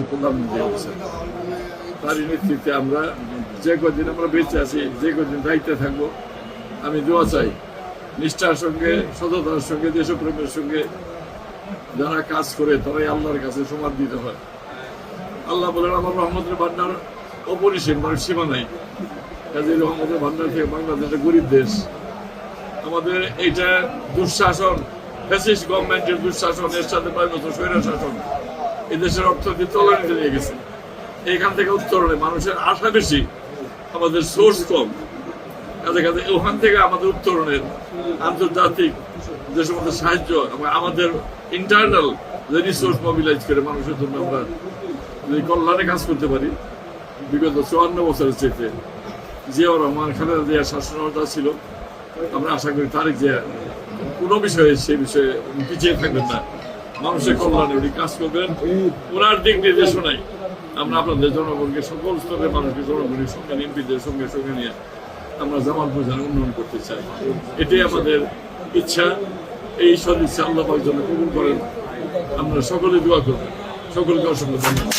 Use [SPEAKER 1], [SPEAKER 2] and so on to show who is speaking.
[SPEAKER 1] বাংলাদেশের প্রধানমন্ত্রী হয়েছেন। তারই নেতৃত্বে আমরা যে কদিন আমরা বেঁচে আছি, যে কদিন দায়িত্বে থাকবো, আমি দোয়া চাই নিষ্ঠার সঙ্গে, সততার সঙ্গে, দেশপ্রেমের সঙ্গে যারা কাজ করে তারাই আল্লাহর কাছে সমাদৃত হয়। আল্লাহ বলেন আমার রহমতের ভান্ডার অপরিসীম, মানে সীমা নাই। কাজে রহমতের ভান্ডার থেকে বাংলাদেশ একটা গরিব দেশ। আমাদের এইটা দুঃশাসন, ফ্যাসিস্ট গভর্নমেন্টের দুঃশাসন, এর সাথে 5 বছর স্বৈর শাসন এই দেশের অর্থনীতি তলানিতে নিয়ে গেছে। এইখান থেকে উত্তরণে মানুষের আশা বেশি, আমাদের সোর্স কম। কাজে কাজে ওখান থেকে আমাদের উত্তরণের আন্তর্জাতিক যে সমস্ত সাহায্য, আমাদের ইন্টারনাল যে রিসোর্স মোবিলাইজ করে মানুষের জন্য আমরা যদি কল্যাণে কাজ করতে পারি, বিগত 54 বছরের চেয়ে জিয়াউর রহমান, খালেদা জিয়ার শাসনটা ছিল। আমরা আশা করি তারেক জিয়া কোনো বিষয়ে সেই বিষয়ে পিছিয়ে থাকবেন না, মানুষের কল্যাণে উনি কাজ করবেন। ওনার দিক নির্দেশনায় আমরা আপনাদের জনগণকে, সকল স্তরের মানুষকে, জনগণের সঙ্গে, এমপিদের সঙ্গে সঙ্গে নিয়ে আমরা জামালপুর জেলা উন্নয়ন করতে চাই। এটাই আমাদের ইচ্ছা। এই সদিচ্ছা আল্লাহ পাক যেন কবুল করেন। আমরা সকলে দোয়া করবেন। সকলকে অসংখ্য ধন্যবাদ।